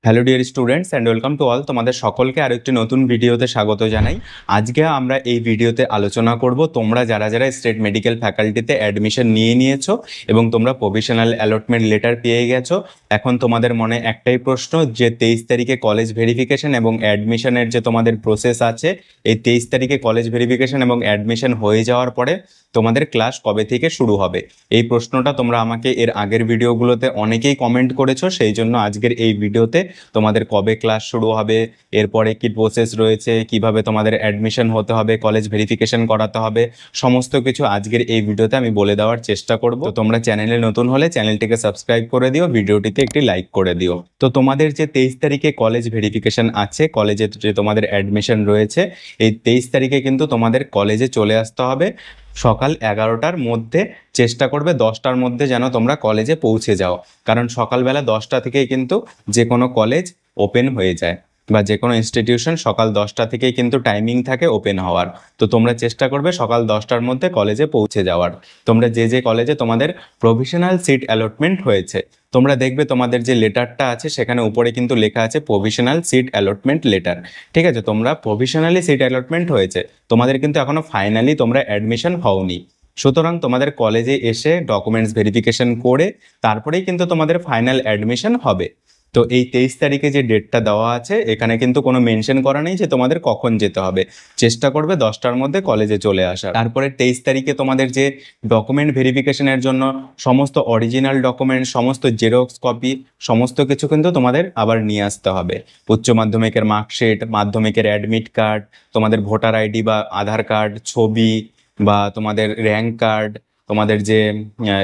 Hello dear students and welcome to all, তোমাদের সকলকে আরেকটি নতুন ভিডিওতে স্বাগত জানাই। আজকে আমরা এই ভিডিওতে আলোচনা করব তোমরা যারা যারা স্টেট মেডিকেল ফ্যাকাল্টিতে অ্যাডমিশন নিয়েছো এবং তোমরা প্রভিশনাল অ্যালটমেন্ট লেটার পেয়ে গেছো। এখন তোমাদের মনে একটাই প্রশ্ন যে 23 তারিখে কলেজ ভেরিফিকেশন এবং অ্যাডমিশনের যে তোমাদের প্রসেস আছে, এই 23 তারিখে কলেজ ভেরিফিকেশন এবং অ্যাডমিশন হয়ে যাওয়ার পরে তোমাদের ক্লাস কবে থেকে শুরু হবে? এই প্রশ্নটা তোমরা আমাকে এর আগের ভিডিওগুলোতে অনেকেই কমেন্ট করেছো, সেই জন্য আজকের এই ভিডিওতে তোমাদের কবে ক্লাস শুরু হবে, এরপরে কি প্রসেস রয়েছে, কিভাবে তোমাদের অ্যাডমিশন হতে হবে, কলেজ ভেরিফিকেশন করাতে হবে, সমস্ত কিছু আজকের এই ভিডিওতে আমি বলে দেওয়ার চেষ্টা করব। তো তোমরা চ্যানেলে নতুন হলে চ্যানেলটিকে সাবস্ক্রাইব করে দিও, ভিডিওটিতে একটি লাইক করে দিও। তো তোমাদের যে 23 তারিখে কলেজ ভেরিফিকেশন আছে, কলেজে যে তোমাদের অ্যাডমিশন রয়েছে, এই 23 তারিখে কিন্তু তোমাদের কলেজে চলে আসতে হবে সকাল 11টার মধ্যে। চেষ্টা করবে 10টার মধ্যে যেন তোমরা কলেজে পৌঁছে যাও, কারণ সকালবেলা 10টা থেকেই কিন্তু যে কোনো কলেজ ওপেন হয়ে যায় বা যে কোনো ইনস্টিটিউশন সকাল 10টা থেকেই কিন্তু টাইমিং থাকে ওপেন হওয়ার। তো তোমরা চেষ্টা করবে সকাল 10টার মধ্যে কলেজে পৌঁছে যাওয়ার। তোমরা যে কলেজে তোমাদের প্রভিশনাল সিট অ্যালটমেন্ট হয়েছে, তোমরা দেখবে তোমাদের যে লেটারটা আছে সেখানে উপরে কিন্তু লেখা আছে প্রভিশনাল সিট অ্যালটমেন্ট লেটার। ঠিক আছে, তোমরা প্রভিশনালি সিট অ্যালটমেন্ট হয়েছে, তোমাদের কিন্তু এখনো ফাইনালি তোমরা অ্যাডমিশন হওনি। সুতরাং তোমাদের কলেজে এসে ডকুমেন্টস ভেরিফিকেশন করে তারপরেই কিন্তু তোমাদের ফাইনাল অ্যাডমিশন হবে। তো এই 23 তারিখে যে ডেটটা দেওয়া আছে, এখানে কিন্তু কোনো মেনশন করা নেই যে তোমাদের কখন যেতে হবে। চেষ্টা করবে 10টার মধ্যে কলেজে চলে আসার। তারপরে 23 তারিখে তোমাদের যে ডকুমেন্ট ভেরিফিকেশনের জন্য সমস্ত অরিজিনাল ডকুমেন্ট, সমস্ত জেরক্স কপি, সমস্ত কিছু কিন্তু তোমাদের আবার নিয়ে আসতে হবে। উচ্চ মাধ্যমিকের মার্কশিট, মাধ্যমিকের অ্যাডমিট কার্ড, তোমাদের ভোটার আইডি বা আধার কার্ড, ছবি বা তোমাদের র্যাঙ্ক কার্ড, তোমাদের যে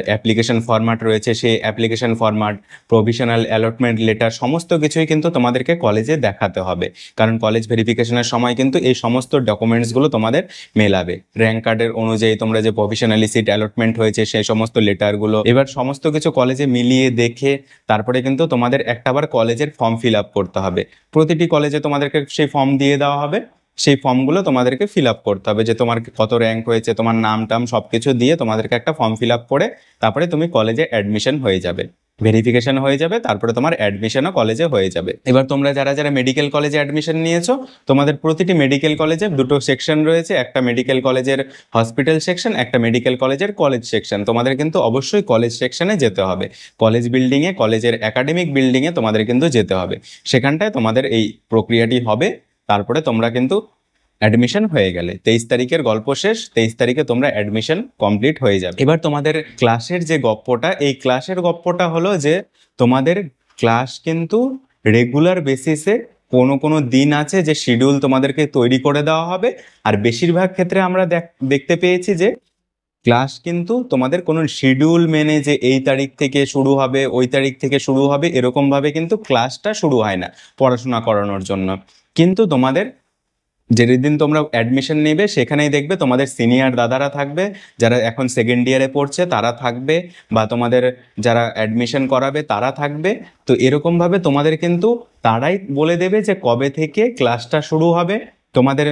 অ্যাপ্লিকেশন ফরম্যাট রয়েছে সেই application format, provisional allotment letter, সমস্ত কিছুই কিন্তু তোমাদেরকে কলেজে দেখাতে হবে। কারণ কলেজ ভেরিফিকেশনের সময় কিন্তু এই সমস্ত ডকুমেন্টসগুলো তোমাদের মেলাবে। র্যাঙ্ক কার্ডের অনুযায়ী তোমরা যে প্রভিশনালি সিট অ্যালটমেন্ট হয়েছে সেই সমস্ত লেটারগুলো, এবার সমস্ত কিছু কলেজে মিলিয়ে দেখে তারপরে কিন্তু তোমাদের একটাবার কলেজের ফর্ম ফিল আপ করতে হবে। প্রতিটি কলেজে তোমাদেরকে সেই ফর্ম দিয়ে দেওয়া হবে, সেই ফর্মগুলো তোমাদেরকে ফিল আপ করতে হবে, যে তোমার কত র্যাঙ্ক হয়েছে, তোমার নাম টাম সব কিছু দিয়ে তোমাদেরকে একটা ফর্ম ফিল আপ করে তারপরে তুমি কলেজে অ্যাডমিশন হয়ে যাবে, ভেরিফিকেশন হয়ে যাবে, তারপরে তোমার অ্যাডমিশনও কলেজে হয়ে যাবে। এবার তোমরা যারা যারা মেডিকেল কলেজে অ্যাডমিশন নিয়েছো, তোমাদের প্রতিটি মেডিকেল কলেজে দুটো সেকশন রয়েছে, একটা মেডিকেল কলেজের হসপিটাল সেকশন, একটা মেডিকেল কলেজের কলেজ সেকশন। তোমাদের কিন্তু অবশ্যই কলেজ সেকশনে যেতে হবে, কলেজ বিল্ডিংয়ে, কলেজের একাডেমিক বিল্ডিংয়ে তোমাদের কিন্তু যেতে হবে। সেখানটায় তোমাদের এই প্রক্রিয়াটি হবে, তারপরে তোমরা কিন্তু অ্যাডমিশন হয়ে গেলে 23 তারিখের গল্প শেষ। 23 তারিখে তোমরা অ্যাডমিশন কমপ্লিট হয়ে যাবে। এবার তোমাদের ক্লাসের যে গপ্পটা, এই ক্লাসের গপ্পটা হলো যে তোমাদের ক্লাস কিন্তু রেগুলার বেসিসে কোনো কোনো দিন আছে যে শিডিউল তোমাদেরকে তৈরি করে দেওয়া হবে, আর বেশিরভাগ ক্ষেত্রে আমরা দেখতে পেয়েছি যে ক্লাস কিন্তু তোমাদের কোনো শিডিউল মেনে যে এই তারিখ থেকে শুরু হবে, ওই তারিখ থেকে শুরু হবে, এরকমভাবে কিন্তু ক্লাসটা শুরু হয় না পড়াশোনা করানোর জন্য। কিন্তু তোমাদের যেদিন তোমরা অ্যাডমিশন নেবে সেখানেই দেখবে তোমাদের সিনিয়র দাদারা থাকবে, যারা এখন সেকেন্ড ইয়ারে পড়ছে তারা থাকবে, বা তোমাদের যারা অ্যাডমিশন করাবে তারা থাকবে। তো এরকমভাবে তোমাদের কিন্তু তারাই বলে দেবে যে কবে থেকে ক্লাসটা শুরু হবে, তোমাদের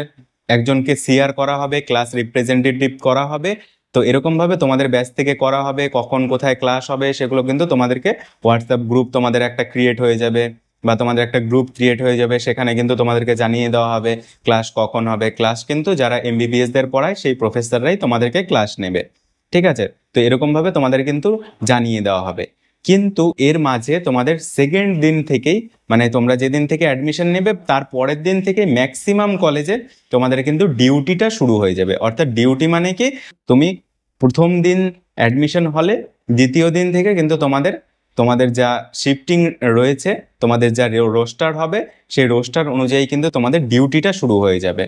একজনকে সিআর করা হবে, ক্লাস রিপ্রেজেন্টেটিভ করা হবে। তো এরকমভাবে তোমাদের ব্যাচ থেকে করা হবে, কখন কোথায় ক্লাস হবে সেগুলো কিন্তু তোমাদেরকে হোয়াটসঅ্যাপ গ্রুপ তোমাদের একটা ক্রিয়েট হয়ে যাবে, বা তোমাদের একটা গ্রুপ ক্রিয়েট হয়ে যাবে, সেখানে কিন্তু তোমাদেরকে জানিয়ে দেওয়া হবে ক্লাস কখন হবে। ক্লাস কিন্তু যারা এমবিবিএসদের পড়ায় সেই প্রফেসররাই তোমাদেরকে ক্লাস নেবে। ঠিক আছে, তো এরকমভাবে তোমাদের কিন্তু জানিয়ে দেওয়া হবে। কিন্তু এর মাঝে তোমাদের সেকেন্ড দিন থেকেই, মানে তোমরা যেদিন থেকে অ্যাডমিশন নেবে তার পরের দিন থেকে ম্যাক্সিমাম কলেজে তোমাদের কিন্তু ডিউটিটা শুরু হয়ে যাবে। অর্থাৎ ডিউটি মানে কি, তুমি প্রথম দিন অ্যাডমিশন হলে দ্বিতীয় দিন থেকে কিন্তু তোমাদের যা শিফটিং রয়েছে, তোমাদের যা রোস্টার হবে, সেই রোস্টার অনুযায়ী কিন্তু তোমাদের ডিউটিটা শুরু হয়ে যাবে।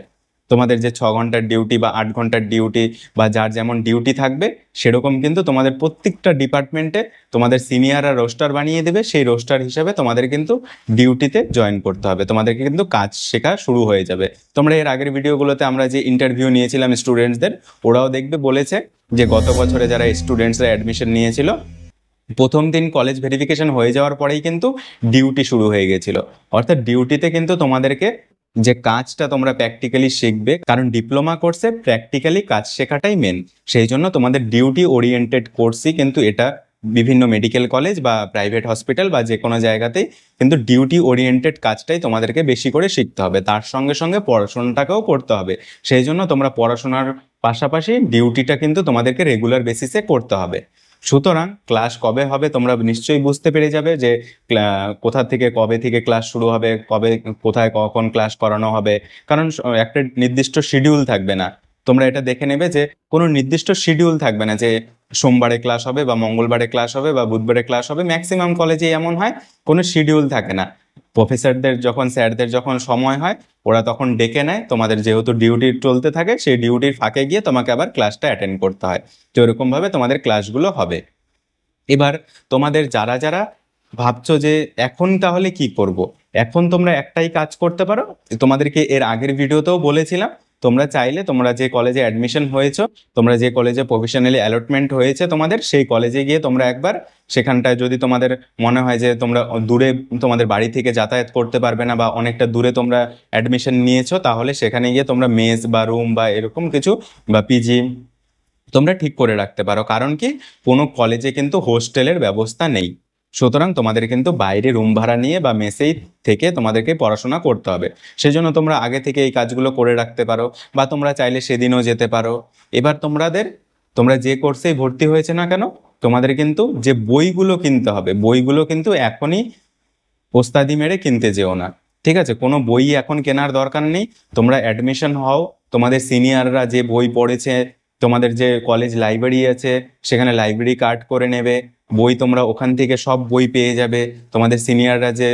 তোমাদের যে 6 ঘন্টার ডিউটি বা 8 ঘন্টার ডিউটি বা যার যেমন ডিউটি থাকবে, সেরকম কিন্তু তোমাদের প্রত্যেকটা ডিপার্টমেন্টে তোমাদের সিনিয়ররা রোস্টার বানিয়ে দেবে। সেই রোস্টার হিসাবে তোমাদের কিন্তু ডিউটিতে জয়েন করতে হবে, তোমাদেরকে কিন্তু কাজ শেখা শুরু হয়ে যাবে। তোমরা এর আগের ভিডিওগুলোতে আমরা যে ইন্টারভিউ নিয়েছিলাম স্টুডেন্টসদের, ওরাও দেখবে বলেছে যে গত বছরে যারা স্টুডেন্টসরা অ্যাডমিশন নিয়েছিল, প্রথম দিন কলেজ ভেরিফিকেশন হয়ে যাওয়ার পরেই কিন্তু ডিউটি শুরু হয়ে গেছিল। অর্থাৎ ডিউটিতে কিন্তু তোমাদেরকে যে কাজটা তোমরা প্র্যাকটিক্যালি শিখবে, কারণ ডিপ্লোমা কোর্সে প্র্যাকটিক্যালি কাজ শেখাটাই মেন, সেই জন্য তোমাদের ডিউটি ওরিয়েন্টেড কোর্সই কিন্তু এটা বিভিন্ন মেডিকেল কলেজ বা প্রাইভেট হসপিটাল বা যে কোনো জায়গাতেই কিন্তু ডিউটি ওরিয়েন্টেড কাজটাই তোমাদেরকে বেশি করে শিখতে হবে, তার সঙ্গে সঙ্গে পড়াশোনাটাকেও করতে হবে। সেই জন্য তোমরা পড়াশোনার পাশাপাশি ডিউটিটা কিন্তু তোমাদেরকে রেগুলার বেসিসে করতে হবে। সুতরাং ক্লাস কবে হবে তোমরা নিশ্চয়ই বুঝতে পেরে যাবে যে কোথা থেকে কবে থেকে ক্লাস শুরু হবে, কবে কোথায় কখন ক্লাস করানো হবে, কারণ একটা নির্দিষ্ট শিডিউল থাকবে না। তোমরা এটা দেখে নেবে যে কোনো নির্দিষ্ট শিডিউল থাকবে না যে সোমবারে ক্লাস হবে বা মঙ্গলবারে ক্লাস হবে বা বুধবারে ক্লাস হবে। ম্যাক্সিমাম কলেজে এমন হয়, কোনো শিডিউল থাকে না। প্রফেসরদের যখন স্যারদের যখন সময় হয় ওরা তখন ডেকে নেয়, তোমাদের যেহেতু ডিউটি চলতে থাকে সেই ডিউটির ফাঁকে গিয়ে তোমাকে আবার ক্লাসটা অ্যাটেন্ড করতে হয়। তো এরকমভাবে তোমাদের ক্লাসগুলো হবে। এবার তোমাদের যারা যারা ভাবছো যে এখন তাহলে কি করব, এখন তোমরা একটাই কাজ করতে পারো। তোমাদেরকে এর আগের ভিডিওতেও বলেছিলাম, তোমরা চাইলে তোমরা যে কলেজে অ্যাডমিশন হয়েছো, তোমরা যে কলেজে প্রফেশনালি অ্যালটমেন্ট হয়েছে তোমাদের, সেই কলেজে গিয়ে তোমরা একবার সেখানটায় যদি তোমাদের মনে হয় যে তোমরা দূরে তোমাদের বাড়ি থেকে যাতায়াত করতে পারবে না বা অনেকটা দূরে তোমরা অ্যাডমিশন নিয়েছো, তাহলে সেখানে গিয়ে তোমরা মেস বা রুম বা এরকম কিছু বা পিজি তোমরা ঠিক করে রাখতে পারো। কারণ কি, কোনো কলেজে কিন্তু হোস্টেলের ব্যবস্থা নেই। সুতরাং তোমাদের কিন্তু বাইরে রুম ভাড়া নিয়ে বা মেসেই থেকে তোমাদেরকে পড়াশোনা করতে হবে। সেজন্য তোমরা আগে থেকে এই কাজগুলো করে রাখতে পারো বা তোমরা চাইলে সেদিনও যেতে পারো। এবার তোমরা যে কোর্সেই ভর্তি হয়েছে না কেন, তোমাদের কিন্তু যে বইগুলো কিনতে হবে, বইগুলো কিন্তু এখনই ওস্তাদি মেরে কিনতে যেও না। ঠিক আছে, কোনো বই এখন কেনার দরকার নেই। তোমরা অ্যাডমিশন হও, তোমাদের সিনিয়ররা যে বই পড়েছে, তোমাদের যে কলেজ লাইব্রেরি আছে সেখানে লাইব্রেরি কার্ড করে নেবে, বই তোমরা ওখান থেকে সব বই পেয়ে যাবে। তোমাদের সিনিয়ররা যে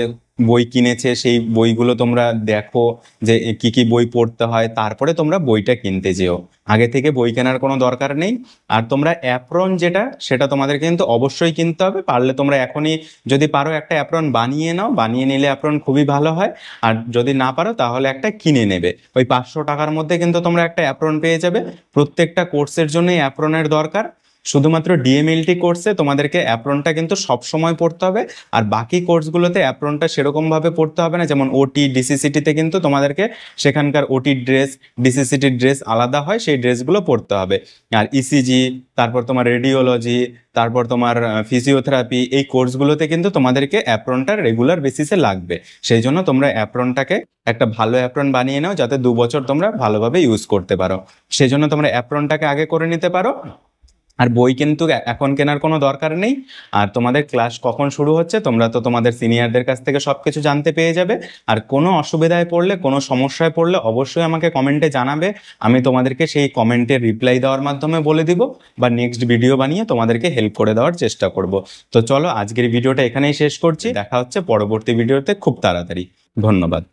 বই কিনেছে সেই বইগুলো তোমরা দেখো যে কি কি বই পড়তে হয়, তারপরে তোমরা বইটা কিনতে যেও। আগে থেকে বই কেনার কোনো দরকার নেই। আর তোমরা অ্যাপ্রন সেটা তোমাদের কিন্তু অবশ্যই কিনতে হবে। পারলে তোমরা এখনই যদি পারো একটা অ্যাপ্রন বানিয়ে নাও, বানিয়ে নিলে অ্যাপ্রন খুবই ভালো হয়। আর যদি না পারো তাহলে একটা কিনে নেবে। ওই 500 টাকার মধ্যে কিন্তু তোমরা একটা অ্যাপ্রন পেয়ে যাবে। প্রত্যেকটা কোর্সের জন্যই অ্যাপ্রনের দরকার। শুধুমাত্র ডিএমএলটি কোর্সে তোমাদেরকে অ্যাপ্রনটা কিন্তু সব সময় পড়তে হবে, আর বাকি কোর্সগুলোতে অ্যাপ্রনটা সেরকম ভাবে পড়তে হবে না। যেমন ওটি ডিসিসিটিতে কিন্তু তোমাদেরকে সেখানকার ওটি ড্রেস, ডিসিসিটি ড্রেস আলাদা হয়, সেই ড্রেসগুলো পড়তে হবে। আর ইসিজি, তারপর তোমার রেডিওলজি, তারপর তোমার ফিজিওথেরাপি, এই কোর্সগুলোতে কিন্তু তোমাদেরকে অ্যাপ্রনটা রেগুলার বেসিসে লাগবে। সেই জন্য তোমরা অ্যাপ্রনটাকে একটা ভালো অ্যাপ্রন বানিয়ে নাও, যাতে 2 বছর তোমরা ভালোভাবে ইউজ করতে পারো। সেই জন্য তোমরা অ্যাপ্রনটাকে আগে করে নিতে পারো। আর বই কিন্তু এখন কেনার কোনো দরকার নেই। আর তোমাদের ক্লাস কখন শুরু হচ্ছে তোমরা তো তোমাদের সিনিয়রদের কাছ থেকে সবকিছু জানতে পেয়ে যাবে। আর কোনো অসুবিধায় পড়লে, কোনো সমস্যায় পড়লে অবশ্যই আমাকে কমেন্টে জানাবে। আমি তোমাদেরকে সেই কমেন্টের রিপ্লাই দেওয়ার মাধ্যমে বলে দিব বা নেক্সট ভিডিও বানিয়ে তোমাদেরকে হেল্প করে দেওয়ার চেষ্টা করব। তো চলো, আজকের ভিডিওটা এখানেই শেষ করছি। দেখা হচ্ছে পরবর্তী ভিডিওতে খুব তাড়াতাড়ি। ধন্যবাদ।